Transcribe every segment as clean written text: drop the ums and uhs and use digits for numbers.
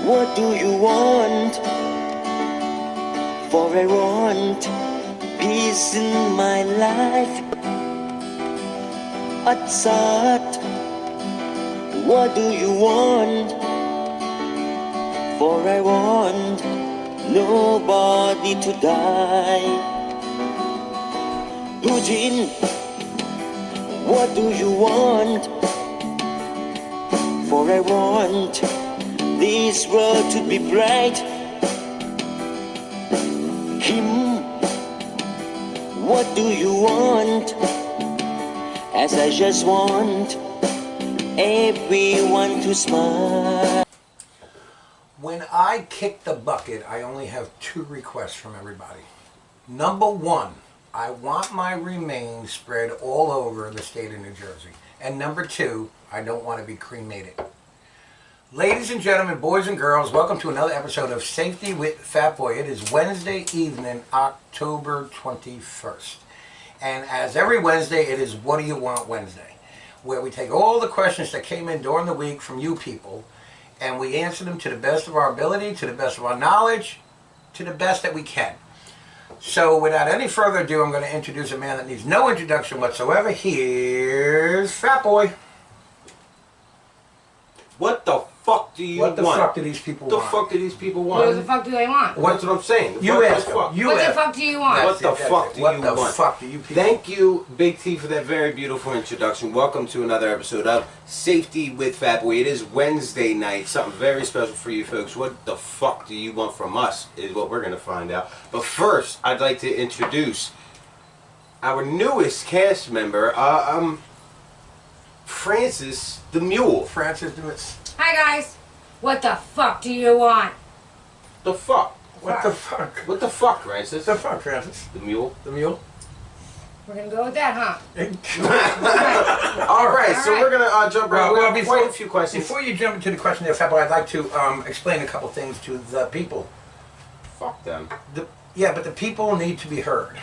What do you want? For I want peace in my life. Atsat, what do you want? For I want nobody to die. Pujin, what do you want? For I want this world to be bright. Him, what do you want? As I just want everyone to smile. When I kick the bucket, I only have 2 requests from everybody. Number 1, I want my remains spread all over the state of New Jersey. And number 2, I don't want to be cremated. Ladies and gentlemen, boys and girls, welcome to another episode of Safety with Fat Boy. It is Wednesday evening, October 21st. And as every Wednesday, it is What Do You Want Wednesday, where we take all the questions that came in during the week from you people, and we answer them to the best of our ability, to the best of our knowledge, to the best that we can. So without any further ado, I'm going to introduce a man that needs no introduction whatsoever. Here's Fat Boy. What the fuck do you want? What the fuck do these people want? What the fuck do these people want? What the fuck do they want? That's what I'm saying. You ask them. What the fuck do you want? What the fuck do you want? What the fuck do you people Thank you, Big T, for that very beautiful introduction. Welcome to another episode of Safety with Fat Boy. It is Wednesday night, something very special for you folks. What the fuck do you want from us is what we're going to find out. But first, I'd like to introduce our newest cast member, Francis the Mule. Francis, do it. Hi guys. What the fuck do you want? The fuck? What the fuck? What the fuck, Francis? The fuck, Francis? The Mule? The mule? We're gonna go with that, huh? All right, so we're going to jump right Well, in. Quite a few questions. Before you jump into the question there, Fat Boy, I'd like to explain a couple things to the people. Fuck them. Yeah, but the people need to be heard.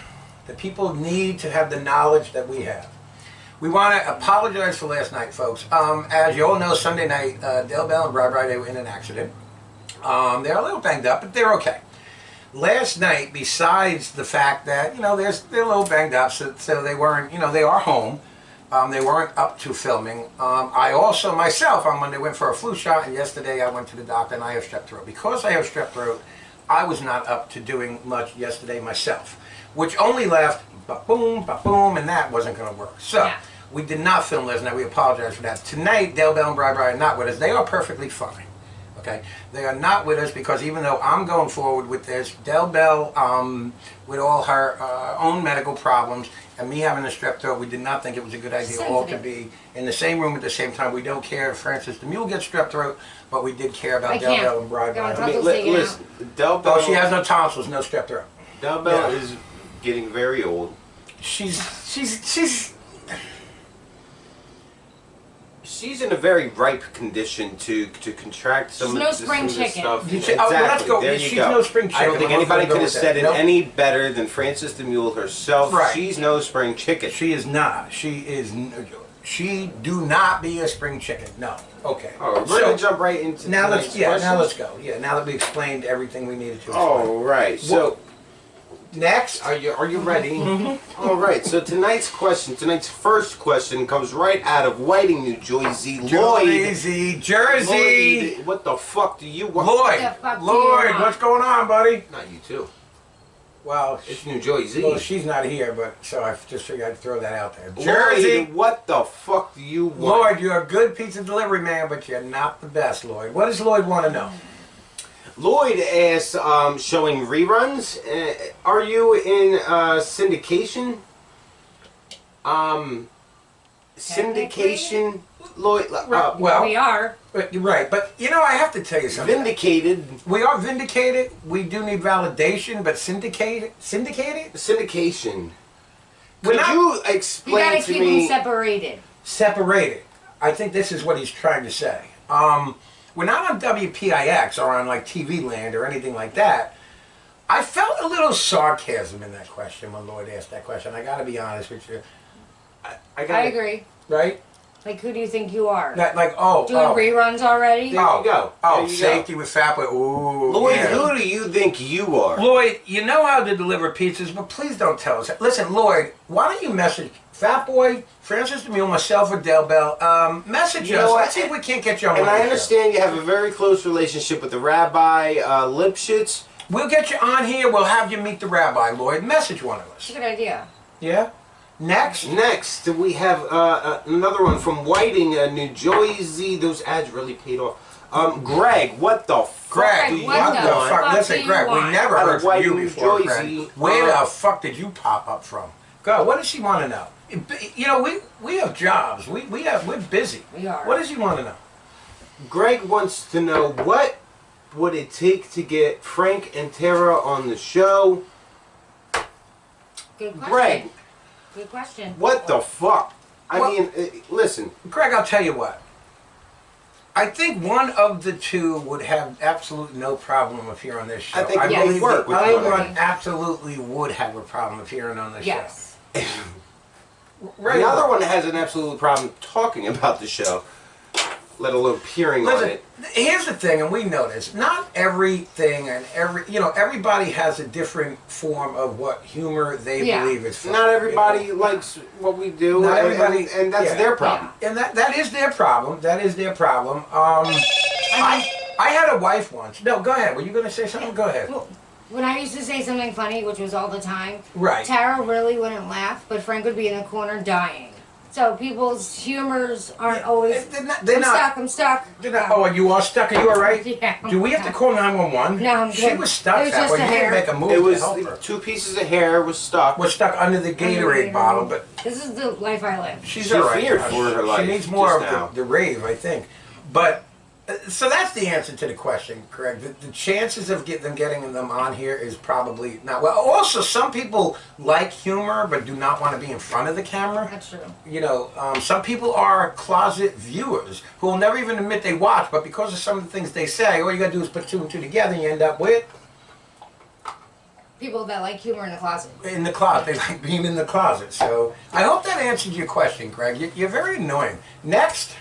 The people need to have the knowledge that we have. We want to apologize for last night, folks. As you all know, Sunday night, Dale Bell and Bri, they were in an accident. They're a little banged up, but they're okay. Last night, besides the fact that, they're a little banged up, so they weren't, they are home. They weren't up to filming. I also, myself, on Monday went for a flu shot, and yesterday I went to the doctor and I have strep throat. Because I have strep throat, I was not up to doing much yesterday myself, which only left ba-boom, ba-boom, and that wasn't going to work. So, yeah. We did not film last night. We apologize for that. Tonight, Dale Bell and Bri are not with us. They are perfectly fine. Okay? They are not with us because even though I'm going forward with this, Dale Bell, with all her own medical problems, and me having a strep throat, we did not think it was a good idea all to be in the same room at the same time. We don't care if Francis the Mule gets strep throat, but we did care about Dale Bell and Bri. Listen, Dale Bell... Oh, she has no tonsils, no strep throat. Dale Bell is getting very old. She's in a very ripe condition to contract some of this stuff. Exactly. Let's go. There you She's go. no spring chicken. I don't think anybody could have said it any better than Francis the Mule herself. Right. She's no spring chicken. She is not. She do not be a spring chicken. No. Okay. All right, we're gonna jump right into now. Let's go. Yeah. Now that we explained everything we needed to. All right. So. Next, are you ready? All right. So tonight's first question, comes right out of Whiting, New Jersey. Jersey. Lloyd, what the fuck do you want? Lloyd, what's going on, buddy? Not you too. Well, it's New Jersey. Well, she's not here, but so I just figured I'd throw that out there. Jersey, what the fuck do you want? Lloyd, you're a good pizza delivery man, but you're not the best, Lloyd. What does Lloyd want to know? Lloyd asks, showing reruns, are you in syndication? Syndication, Lloyd? Well, we are. Right, but I have to tell you something. Vindicated. We are vindicated. We do need validation, but syndicated? Syndication. Could you explain to me? You gotta keep them separated. Separated. I think this is what he's trying to say. We're not on WPIX or on like TV Land or anything like that. I felt a little sarcasm in that question when Lloyd asked that question. I got to be honest with you. I agree. Right? Like, who do you think you are? Like Doing reruns already? There you go. Oh, There you safety with Fat Boy. Ooh. Lloyd, yeah. who do you think you are? Lloyd, you know how to deliver pizzas, but please don't tell us. Listen, Lloyd, why don't you message Fat Boy, Francis DeMille, myself, or Del Bell? Message You us. know what? Let's see if we can't get you on. And one of I the understand you have a very close relationship with the Rabbi Lipschitz. shows. We'll get you on here. We'll have you meet the rabbi, Lloyd. Message one of us. That's a good idea. Yeah? Next? Next, we have another one from Whiting, New Jersey. Those ads really paid off. Greg, what the fuck Greg, do you what the want? fuck Listen, do you Greg, we want? never Out heard of from you Whiting, New before, Jersey. Greg. Where the fuck did you pop up from? Go, what does she want to know? You know, we have jobs. We're busy. We are. What does he want to know? Greg wants to know what would it take to get Frank and Tara on the show. Good question. Greg, Good question. what the fuck? I Well- mean, listen. Greg, I'll tell you what. I think one of the two would have absolutely no problem appearing on this show. I think both believe work the with other one another. one absolutely would have a problem appearing on this Yes. show. Right. The other one has an absolute problem talking about the show, let alone appearing on Listen, it. here's the thing, and we know this. Not everything and everybody has a different form of what humor they Yeah. believe is funny. Not everybody likes what we do, Not and- everybody- and that's yeah. their problem. And that is their problem. That is their problem. I had a wife once. No, go ahead. Were you going to say something? Go ahead. Well, when I used to say something funny, which was all the time, Right. Tara really wouldn't laugh, but Frank would be in the corner dying. So people's humors aren't always. They're not. I'm stuck. They're not- oh, are you all stuck? Are you all right? Yeah. Do we have to call 911? No, I'm She good. was stuck. It was That just way. a You didn't hair. make a move It to was help her. 2 pieces of hair was stuck. Was stuck under the Gatorade bottle, but This is the life I live. she's She all right. feared for her life She needs more just of now. the rave, I think. But so that's the answer to the question, Craig. The chances of getting them on here is probably not. Well, also some people like humor but do not want to be in front of the camera. That's true. You know, some people are closet viewers who will never even admit they watch, but because of some of the things they say, all you gotta do is put 2 and 2 together, and you end up with People that like humor in the closet. in the closet. They like being in the closet. So I hope that answered your question, Greg. You're very annoying. Next.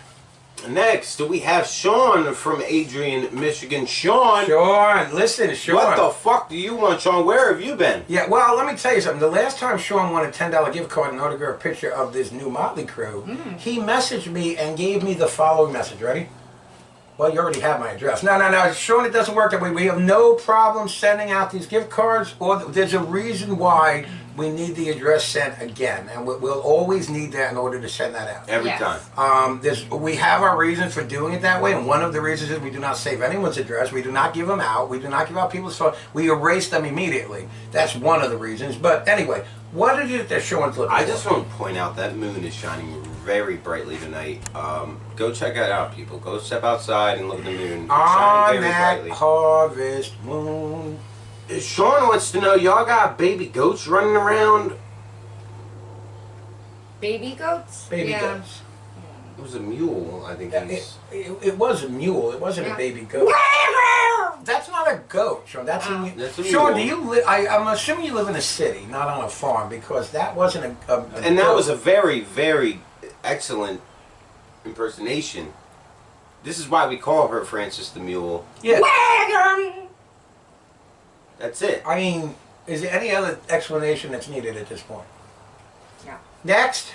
Next, we have Sean from Adrian, Michigan. Sean, Sean, listen, Sean. what the fuck do you want, Sean? Where have you been? Yeah, well, let me tell you something. The last time Sean won a $10 gift card and autographed a picture of this new Motley Crew, he messaged me and gave me the following message. Ready? Well, you already have my address. No, Sean, it doesn't work that way. We have no problem sending out these gift cards, or there's a reason why we need the address sent again, and we'll always need that in order to send that out. Every Yes. time. We have our reasons for doing it that way, and one of the reasons is we do not save anyone's address. We do not give them out. We do not give out people's phone. We erase them immediately. That's one of the reasons. But anyway, what is it that Sean's looking I for? just want to point out that moon is shining very brightly tonight. Go check that out, people. Go step outside and look at the moon. It's On shining very that brightly. harvest moon. Sean wants to know, y'all got baby goats running around? Baby goats? Baby Yeah. goats. It was a mule, I think It was a mule. It wasn't Yeah. a baby goat. That's not a goat, Sean. That's a That's a Sean, do mule. you live? I'm assuming you live in a city, not on a farm, because that wasn't a And that goat. was a very, very excellent impersonation. This is why we call her Francis the Mule. Yeah. That's it. I mean, is there any other explanation that's needed at this point? Yeah. Next.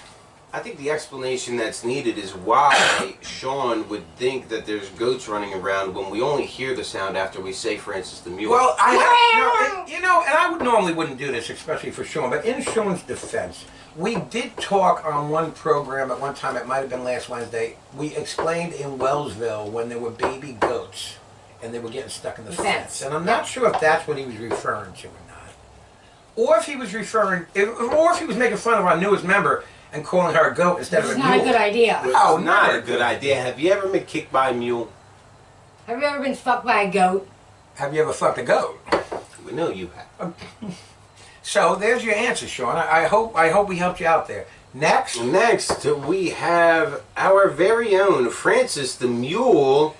I think the explanation that's needed is why Sean would think that there's goats running around when we only hear the sound after we say Francis the Mule. Well, and I wouldn't do this, especially for Sean, but in Sean's defense, we did talk on one program at one time, it might have been last Wednesday, we explained in Wellsville when there were baby goats and they were getting stuck in the fence. And I'm not sure if that's what he was referring to or not. Or if he was making fun of our newest member and calling her a goat instead This of is a not mule. a good idea. It's Oh, not never a good idea. Have you ever been kicked by a mule? Have you ever been fucked by a goat? Have you ever fucked a goat? We know you have. So there's your answer, Sean. I hope we helped you out there. Next. Next, we have our very own Francis the Mule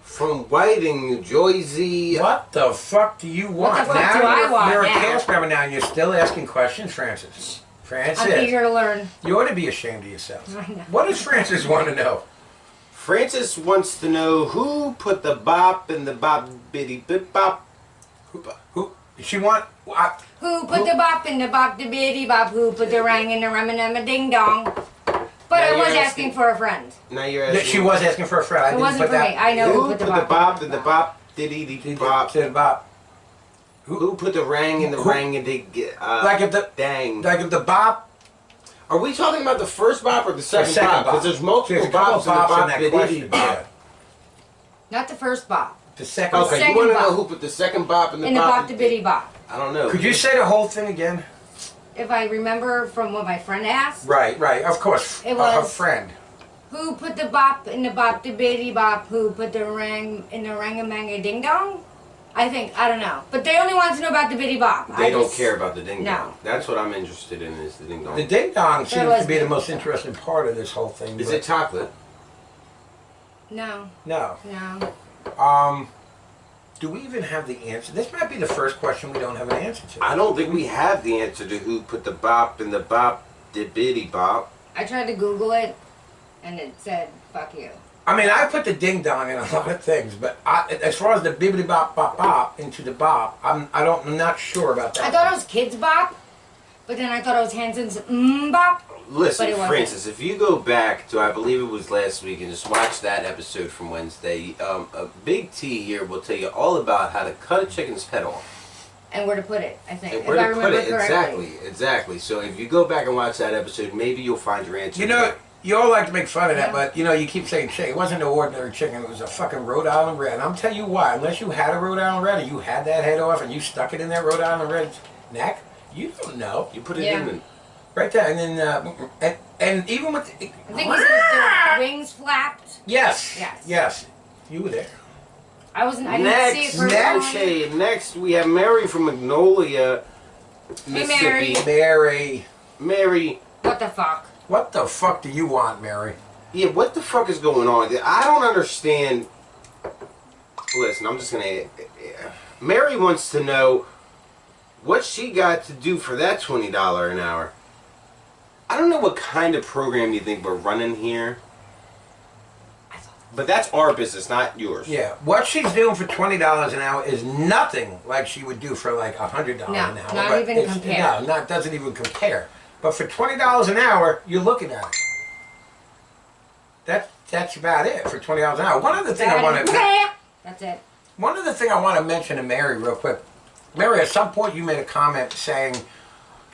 from Whiting, New Jersey. What the fuck do you want? What the fuck do I want You're a now? cast member now and you're still asking questions, Francis. Francis, I'm eager to learn. you ought to be ashamed of yourself. I know. What does Francis want to know? Francis wants to know who put the bop in the bop bitty bip bop. Who? She want? Who put the bop in the bop the biddy bop? Who put the rang in the rum and a ding dong? But Now I was you're asking asking- for a friend. Now you're Yeah, asking. she was asking for a friend. I It didn't wasn't put for that. me. I know Who who put the bop in the bop diddy dee bop? Said about Who put the rang in the Who- rang and the like if the dang? like if the bop. Are we talking about the first bop or the second, second bop? bop. Because there's multiple There's a couple bops in the bops in bop that diddy question. bop. Yeah. Not the first bop. The second. Okay, Second you want to bop. know who put the second bop in the In the bop? bop the biddy bop. I don't know. Could you say the whole thing again? If I remember from what my friend asked, Right, right. Of course. It Her was- friend. who put the bop in the bop the biddy bop? Who put the rang in the rang a mang a ding dong? I think, I don't know. But they only want to know about the biddy bop. They I don't just- care about the ding dong. No. That's what I'm interested in is the ding dong. The ding dong seems was to be the ding most dong. interesting part of this whole thing. Is but- it chocolate? No, No. no. Do we even have the answer? This might be the first question we don't have an answer to. I don't think we have the answer to who put the bop in the bop the biddy bop. I tried to Google it, and it said, fuck you. I mean, I put the ding dong in a lot of things, but as far as the bibbity bop bop bop into the bop, I'm not sure about that. I thought it was Kids Bop, but then I thought it was Hanson's Bop. Listen, But it wasn't. Francis, if you go back to, I believe it was last week, and just watch that episode from Wednesday, Big T here will tell you all about how to cut a chicken's head off. And where to put it, I think. And if where I to remember put it, correctly. exactly. So if you go back and watch that episode, maybe you'll find your answer. You to know, that. you all like to make fun of that, Yeah. but you keep saying chicken. It wasn't an ordinary chicken. It was a fucking Rhode Island Red. And I'm telling you why. Unless you had a Rhode Island Red, and you had that head off, and you stuck it in that Rhode Island Red's neck, you don't know. You put it Yeah. in the... Right there, and then and even with I think it was the wings flapped. yes, Yes. you were there. I didn't see it for Next we have Mary from Magnolia, Mississippi. Mary, Mary, What the fuck? what the fuck do you want, Mary? yeah, what the fuck is going on? I don't understand. Listen, I'm just gonna... Mary wants to know what she got to do for that $20 an hour. I don't know what kind of program you think we're running here. But that's our business, not yours. Yeah, what she's doing for $20 an hour is nothing like she would do for like $100 an hour. not but even it's- compare. No, doesn't even compare. But for $20 an hour, you're looking at it. That's about it for $20 an hour. One other thing I want to That's it. mention to Mary real quick. Mary, at some point you made a comment saying,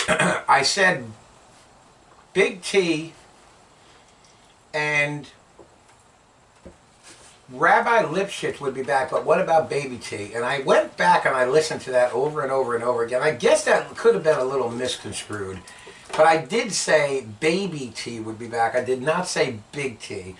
I said Big T and Rabbi Lipschitz would be back, but what about Baby T? And I went back and I listened to that over and over and over again. I guess that could have been a little misconstrued, but I did say Baby T would be back. I did not say Big T.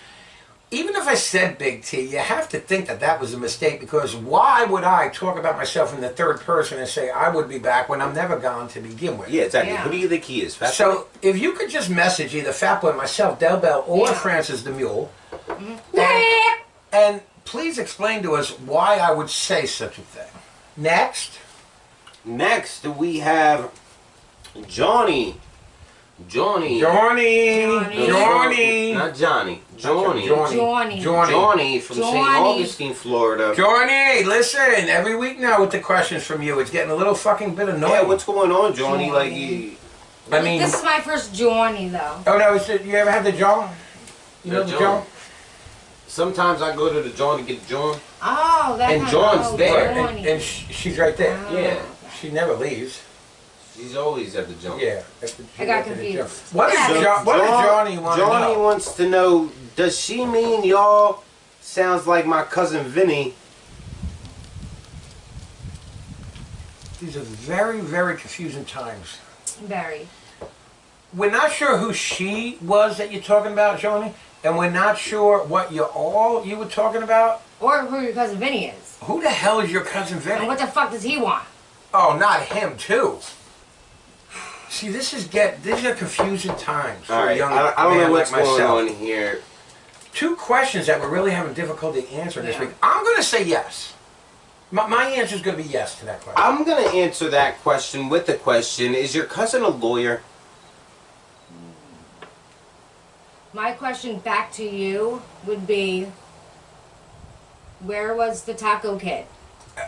Even if I said Big T, you have to think that that was a mistake, because why would I talk about myself in the third person and say I would be back when I'm never gone to begin with? Yeah, exactly. Yeah. Who do you think he is? Fat So if you could just message either Fat Boy, myself, Del Bell, or Yeah. Francis the Mule, and please explain to us why I would say such a thing. Next. Next, we have Johnny. Johnny. Johnny. Johnny. Johnny. Not Johnny. Johnny. Johnny. Johnny from St. Johnny. Augustine, Florida. Johnny, listen, every week now with the questions from you, it's getting a little fucking bit annoying. Yeah, what's going on, Johnny? Johnny. Like, you... I mean, This is my first Johnny, though. oh no, you ever had the John? You know The the John. John? Sometimes I go to the John to get John. Oh, that And kind John's of, there, Johnny. And she's right there. Oh. Yeah. She never leaves. She's always at the John. Yeah. I got confused. What Yeah. does Johnny want to Johnny know? wants to know, does she mean y'all sounds like my cousin Vinny? These are very, very confusing times. Very. We're not sure who she was that you're talking about, Johnny, and we're not sure what you were talking about. Or who your cousin Vinny is. Who the hell is your cousin And Vinny? what the fuck does he want? Oh, not him too. See, these are confusing times for All a right, young I don't man know what's like myself. going on here. Two questions that we're really having difficulty answering this Yeah. week. I'm going to say yes. My answer is going to be yes to that question. I'm going to answer that question with the question, is your cousin a lawyer? My question back to you would be, where was the taco kid?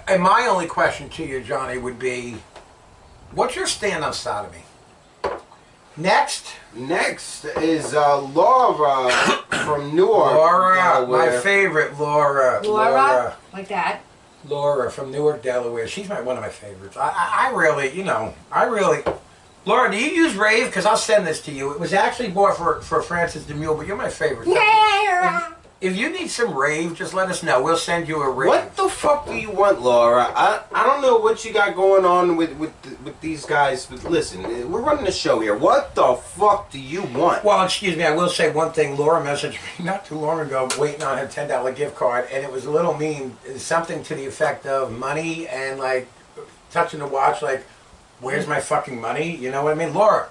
And my only question to you, Johnny, would be, what's your stand on sodomy? Next, Next is Laura from Newark, Laura, Delaware. my favorite, Laura. Laura? Like that? Laura from Newark, Delaware. She's one of my favorites. I really, Laura, do you use Rave? Because I'll send this to you. It was actually bought for Francis DeMille, but you're my favorite. Yeah. If you need some Rave, just let us know. We'll send you a Rave. What the fuck do you want, Laura? I don't know what you got going on with these guys, but listen, we're running a show here. What the fuck do you want? Well, excuse me, I will say one thing. Laura messaged me not too long ago waiting on her $10 gift card, and it was a little mean. Something to the effect of money and, like, touching the watch, like, where's my fucking money? You know what I mean? Laura,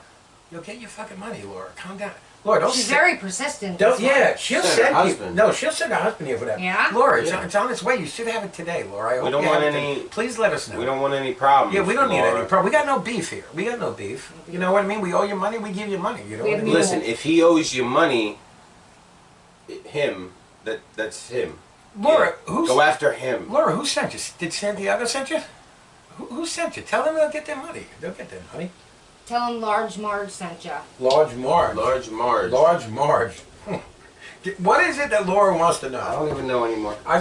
you'll get your fucking money, Laura. Calm down. Laura, don't She's sit- very persistent. Don't, this one. yeah, she'll Send her send you. husband. No, she'll send her husband here for that. Yeah? Laura, Yeah. it's on its way. You should have it today, Laura. I hope don't you want have it any- today. Please let us know. We don't want any problems. Yeah, we don't need Laura. any problem. We got no beef here. We got no beef. You know what I mean? We owe you money. We give you money. You know We what I have mean? Listen, if he owes you money, that's him. Laura, Yeah. who's Go after him. Laura? Who sent you? Did Santiago send you? Who sent you? Tell them they'll get their money. They'll get their money. Tell him Large Marge sent ya. Large Marge. Large Marge. Large Marge. What is it that Laura wants to I know? don't even know anymore. I,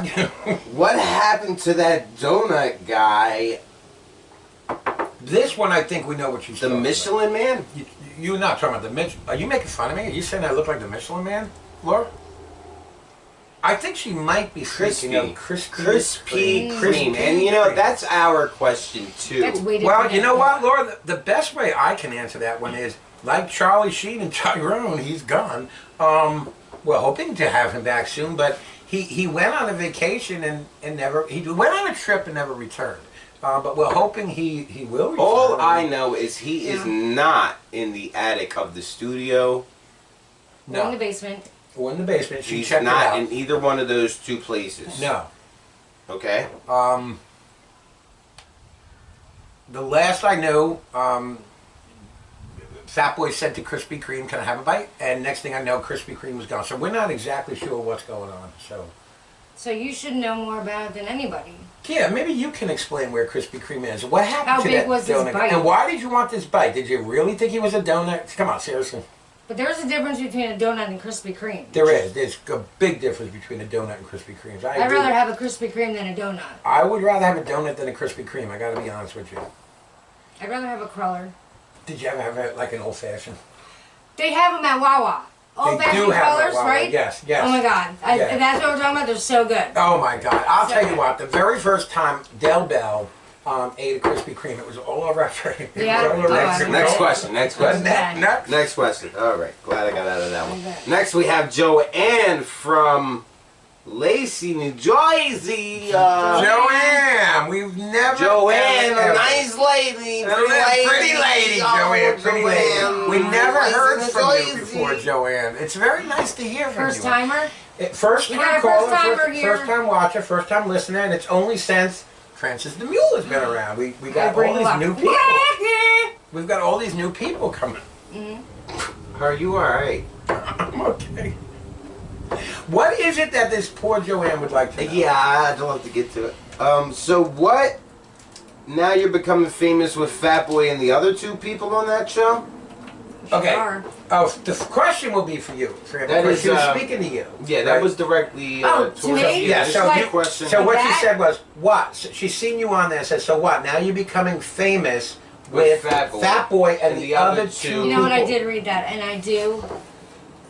What happened to that donut guy? this one, I think we know what she's The talking Michelin Man? About. You're not talking about the Michelin. Are you making fun of me? Are you saying I look like the Michelin Man, Laura? I think she might be speaking of Krispy Kreme. And you know, that's our question too. That's way Well, different. you know what, Laura? The best way I can answer that one is like Charlie Sheen and Tyrone. He's gone. We're hoping to have him back soon, but he went on a vacation and never. He went on a trip and never returned. But we're hoping he will return. All I know is he is Yeah. not in the attic of the studio. Go in No, the basement. we're in the basement. She He's checked it not out. in either one of those two places. No. Okay? The last I knew, Fat Boy said to Krispy Kreme, "Can I have a bite?" And next thing I know, Krispy Kreme was gone. So we're not exactly sure what's going on. So you should know more about it than anybody. Yeah, maybe you can explain where Krispy Kreme is. What happened How to big that was this donut? bite? And why did you want this bite? Did you really think he was a donut? Come on, seriously. But there's a difference between a donut and Krispy Kreme. There is. There's a big difference between a donut and Krispy Kremes. I I'd agree. rather have a Krispy Kreme than a donut. I would rather have a donut than a Krispy Kreme. I got to be honest with you. I'd rather have a cruller. Did you ever have like an old fashioned? They have them at Wawa. Old They fashioned do have crullers, a Wawa, right? yes, yes. Oh my god. Yeah. That's what we're talking about. They're so good. Oh my God! I'll So tell you good. what. The very first time Del Bell ate a Krispy Kreme, it was all over our face. It was Yeah? all over Oh, our I face. know. Next question. Next question. Next. Next question. All right. Glad I got out of that one. Okay. Next, we have Joanne from Lacey, New Jersey. Joanne, we've never. Joanne, ever, a ever- nice lady. Pretty lady, Oh, Joanne, pretty lady. Joanne. We never Lacey, heard New from you Jersey. before, Joanne. It's very nice to hear from First you. timer. First We time got a caller, first-timer here. first time watcher, first time listener, and it's only since Francis DeMille has been around. We I got bring all these luck. new people. We've got all these new people coming. Are you all right? I'm okay. What is it that this poor Joanne would like to know? Yeah, I'd love to get to it. So what? Now you're becoming famous with Fat Boy and the other two people on that show? Okay. Sure. Oh, the question will be for you, Fran, That because is, she was uh, speaking to you. Yeah, that right? was directly Oh, to towards me? you. Yeah, This so is you- the question. So what That- she said was, what? So she's seen you on there and said, so what? Now you're becoming famous with Fat Boy and the other two You know what? I people. did read that, and I do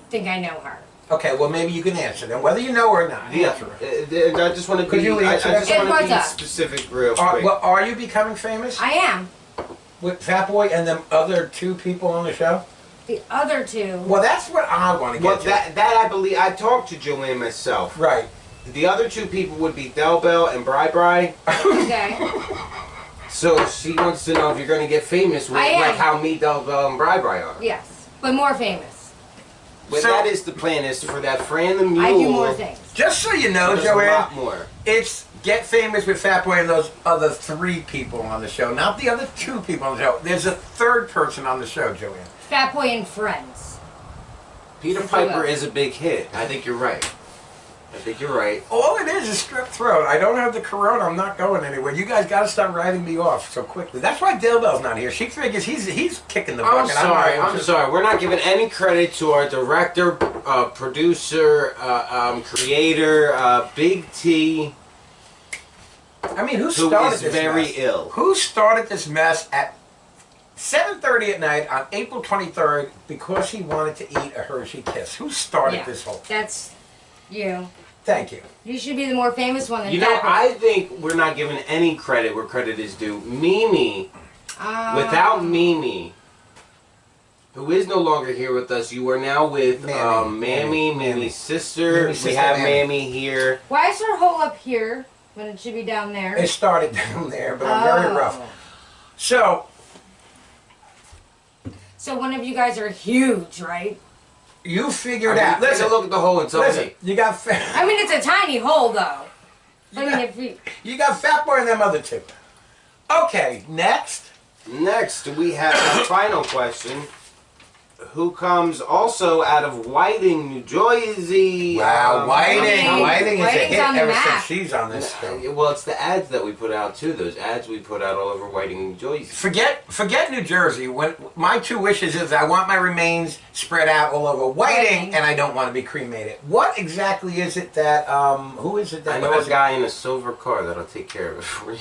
think I know her. Okay, well maybe you can answer them, whether you know or not. Yeah, Answer it. I just want to Could be. you I answer just that? want to be What's up? specific, real Are, quick. well, are you becoming famous I am. with Fat Boy and them other two people on the show? The other two. Well, that's what I want to Well, get to. that I believe. I talked to Joanne myself. Right. The other two people would be Del Bell and Bri Bri. Okay. So she wants to know if you're going to get famous with I am. like how me, Del Bell, and Bri Bri are. Yes, but more famous. But So- that is the plan, is for that Fran the Mule. I do more things. Just so you know, There's a Joanne, lot more. it's get famous with Fat Boy and those other three people on the show, not the other two people on the show. There's a third person on the show, Joanne. Fat Boy and Friends. Peter If you will. Piper is a big hit. I think you're right. I think you're right. All it is strep throat. I don't have the corona. I'm not going anywhere. You guys got to stop writing me off so quickly. That's why Dale Bell's not here. She figures he's kicking the I'm bucket. sorry. not. I'm sorry. We're not giving any credit to our director, producer, creator, Big T, I mean, who who started is this very mess? ill. Who started this mess at 7:30 at night on April 23rd because he wanted to eat a Hershey Kiss? Who started Yeah, this whole? that's you. Thank you. You should be the more famous one than You know, Pepper. I think we're not giving any credit where credit is due. Mimi, without Mimi, who is no longer here with us, you are now with Mammy. Mimi's sister. Mimi's We sister, have Mammy. Mammy here. Why is her hole up here when it should be down there? It started down there, but I'm very rough. So So one of you guys are huge, right? you figured I mean, out. take Listen, a look at the hole and tell listen. me. You got I mean, it's a tiny hole, though. I mean, got- if you... you got Fat Boy and them other two. Okay, next. Next, we have our final question. Who comes also out of Whiting, New Jersey? Wow, Whiting. Whiting is a Whiting's hit on the ever map. since she's on this show. Well, it's the ads that we put out too. Those ads we put out all over Whiting, New Jersey. Forget New Jersey. When my two wishes is I want my remains spread out all over Whiting, and I don't want to be cremated. What exactly is it that who is it that I know a guy in a silver car that'll take care of it for you.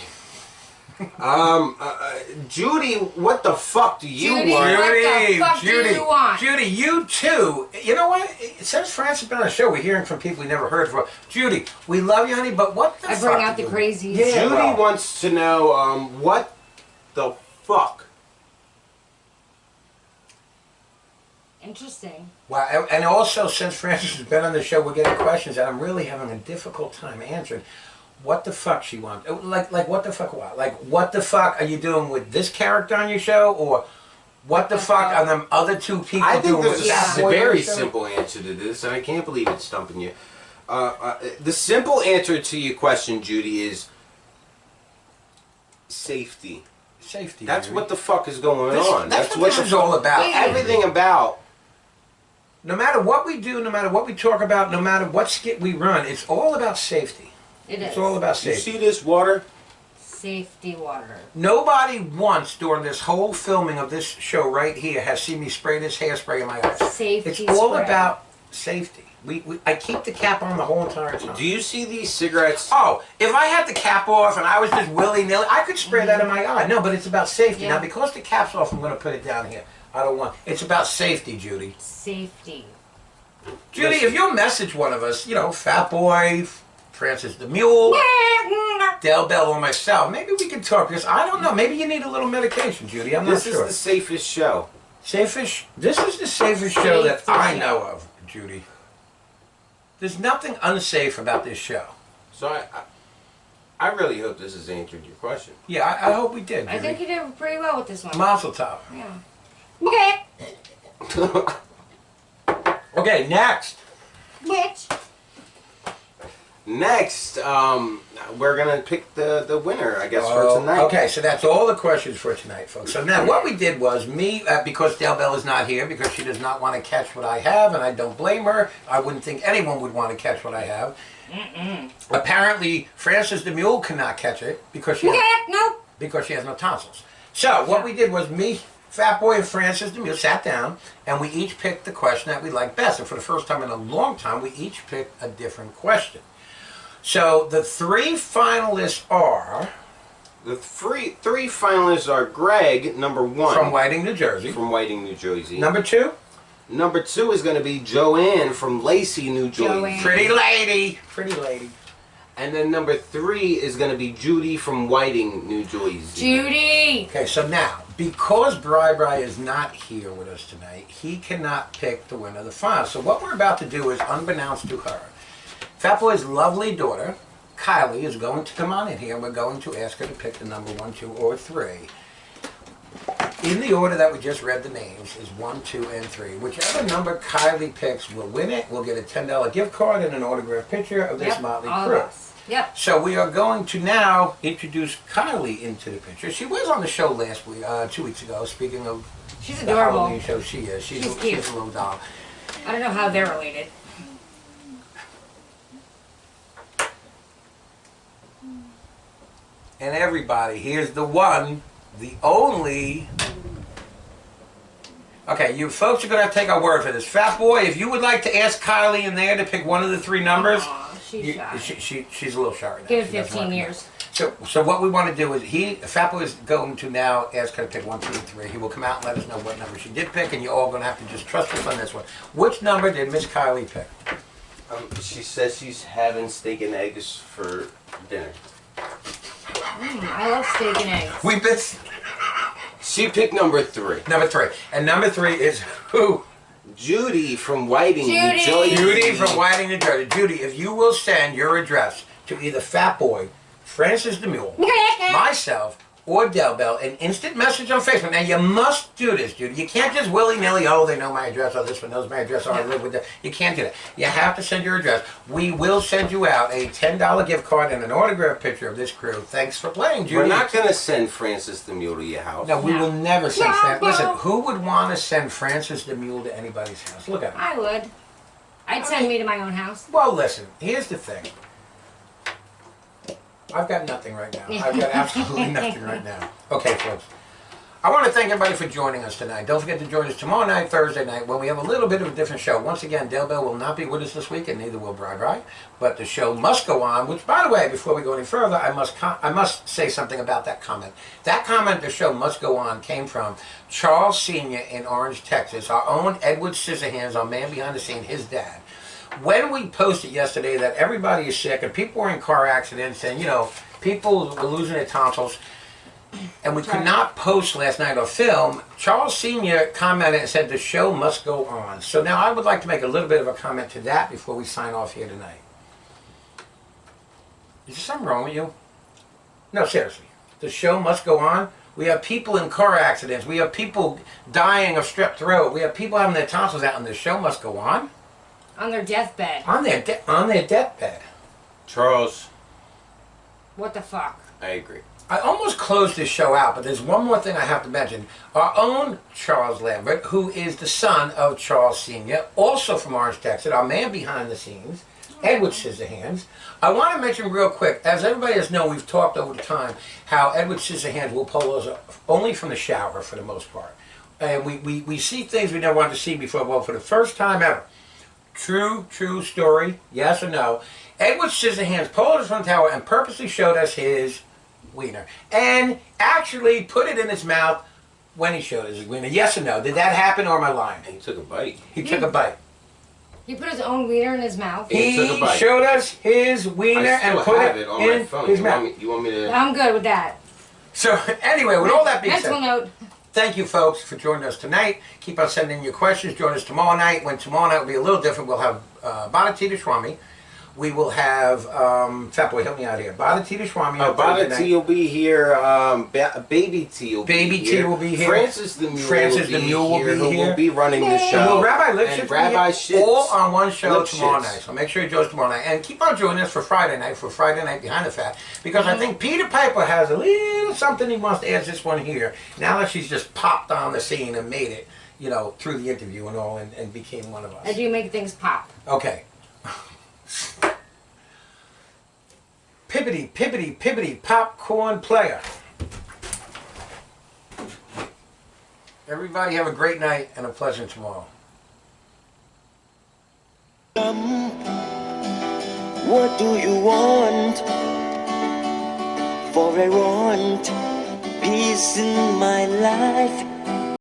Judy, what the fuck do you Judy, want? what the fuck do Judy, you want? Judy, you too. You know what? Since France has been on the show, we're hearing from people we never heard from. Judy, we love you, honey, but what the I fuck? bring out do the you crazies. Yeah. Judy well. wants to know what the fuck. Interesting. Wow, and also since Francis has been on the show, we're getting questions that I'm really having a difficult time answering. What the fuck she wants? Like what the fuck what? Like what the fuck are you doing with this character on your show, or what the fuck are them other two people I think doing there's with a Fat Boy on very the show? simple answer to this, and I can't believe it's stumping you. The simple answer to your question, Judy, is safety. Safety. That's Judy. what the fuck is going This- on. That's what this is all about. Everything about. No matter what we do, no matter what we talk about, no matter what skit we run, it's all about safety. It is. It's all about You safety. see this water? Safety water. Nobody once during this whole filming of this show right here has seen me spray this hairspray in my eyes. Safety It's all spray. about safety. I keep the cap on the whole entire time. Do you see these cigarettes? Oh, if I had the cap off and I was just willy-nilly, I could spray that in my eye. No, but it's about safety. Yeah. Now, because the cap's off, I'm going to put it down here. I don't want... It's about safety, Judy. Safety. Judy, if you'll message one of us, you know, Fat Boy, Francis the Mule, Del Bell, or myself, maybe we can talk. Because I don't know. Maybe you need a little medication, Judy. I'm This not is sure. the safest show. Safest? This is the safest show that Safety I show. know of, Judy. There's nothing unsafe about this show. So I really hope this has answered your question. Yeah, I hope we did, Judy. I think you did pretty well with this one. Mazel tov. Yeah. Okay. Okay, next. Bitch. Next, we're gonna pick the winner, I guess, for tonight. Okay, so that's all the questions for tonight, folks. So now what we did was because Del Bell is not here, because she does not want to catch what I have, and I don't blame her. I wouldn't think anyone would want to catch what I have. Apparently, Francis the Mule cannot catch it because she has no tonsils. So what we did was me, Fat Boy, and Francis the Mule sat down, and we each picked the question that we liked best. And for the first time in a long time, we each picked a different question. So the three finalists are... The three finalists are Greg, number one. From Whiting, New Jersey. From Whiting, New Jersey. Number two? Number two is going to be Joanne from Lacey, New Jersey. Joanne. Pretty lady. Pretty lady. And then number three is going to be Judy from Whiting, New Jersey. Judy. Okay, so now, because Bri is not here with us tonight, he cannot pick the winner of the final. So what we're about to do is, unbeknownst to her, Fat Boy's lovely daughter, Kylie, is going to come on in here. We're going to ask her to pick the number 1, 2, or 3. In the order that we just read the names is 1, 2, and 3. Whichever number Kylie picks will win it. We'll get a $10 gift card and an autographed picture of this Yep, motley all of crew. us. Yep. So we are going to now introduce Kylie into the picture. She was on the show last week, 2 weeks ago. Speaking of She's the adorable. Halloween show, she is. She's She's cute. a little doll. I don't know how they're related. And everybody, here's the one, the only. Okay, you folks are going to have to take our word for this. Fat Boy, if you would like to ask Kylie in there to pick one of the 3 numbers, Aw, she's shy. she's a little shy right now. Give it She doesn't 15 want to years. So what we want to do is Fat Boy is going to now ask her to pick 1, 2, and 3. He will come out and let us know what number she did pick, and you're all going to have to just trust us on this one. Which number did Miss Kylie pick? She says she's having steak and eggs for dinner. I love steak and eggs. We've been She picked number 3. number 3, and number 3 is who? Judy from Whiting, New Judy. Jersey. Judy from Whiting, New Jersey. Judy, if you will send your address to either Fat Boy, Francis the Mule, myself, or Del Bell, an instant message on Facebook. Now, you must do this, Judy. You can't just willy-nilly, oh, they know my address, oh, this one knows my address, oh, I live with them. You can't do that. You have to send your address. We will send you out a $10 gift card and an autographed picture of this crew. Thanks for playing, Judy. We're not going to send Francis the Mule to your house. No, we No. will never send No, Francis. Listen, no. who would want to send Francis the Mule to anybody's house? Look at him. I would. I'd send me to my own house. Well, listen, here's the thing. I've got nothing right now. I've got absolutely nothing right now. Okay, folks. I want to thank everybody for joining us tonight. Don't forget to join us tomorrow night, Thursday night, when we have a little bit of a different show. Once again, Del Bell will not be with us this week, and neither will Bri Bri. But the show must go on, which, by the way, before we go any further, I must say something about that comment. That comment, the show must go on, came from Charles Sr. in Orange, Texas, our own Edward Scissorhands, our man behind the scene, his dad. When we posted yesterday that everybody is sick and people were in car accidents and, people were losing their tonsils, and we could not post last night or film, Charles Sr. commented and said the show must go on. So now I would like to make a little bit of a comment to that before we sign off here tonight. Is there something wrong with you? No, seriously. The show must go on. We have people in car accidents. We have people dying of strep throat. We have people having their tonsils out, and the show must go on. On their deathbed. On their deathbed. Charles, What the fuck? I agree. I almost closed this show out, but there's one more thing I have to mention. Our own Charles Lambert, who is the son of Charles Sr., also from Orange, Texas, our man behind the scenes, Edward Scissorhands. I want to mention real quick, as everybody has known, we've talked over the time, how Edward Scissorhands will pull us only from the shower for the most part. And we see things we never wanted to see before. Well, for the first time ever, true story, yes or no, Edward Scissorhands pulled us from the tower and purposely showed us his wiener. And actually put it in his mouth when he showed us his wiener. Yes or no? Did that happen or am I lying? He took a bite. He took a bite. He put his own wiener in his mouth. He took a He bite. showed us his wiener I still and put have it it on my in phone. his You mouth. want me to... I'm good with that. So anyway, with all that being Mental said, note. thank you folks for joining us tonight. Keep on sending your questions. Join us tomorrow night. When tomorrow night will be a little different, we'll have Bharatita Swami. We will have, Fat Boy, help me out here. Bharatita Swami. on Thursday Bada night. T will be here. Baby T will be Baby here. T will be here. Francis the Mule Francis the Mule will be who here. will be running the show. Well, Rabbi Lipschitz and will be Rabbi here, Shitz. all on one show Lipschitz. tomorrow night. So make sure you join us tomorrow night. And keep on joining us for Friday night Behind the Fat. Because I think Peter Piper has a little something he wants to add to this one here. Now that she's just popped on the scene and made it, through the interview and all, and became one of us. I do make things pop. Okay. Pippity, popcorn player. Everybody have a great night and a pleasant tomorrow. What do you want? For I want peace in my life.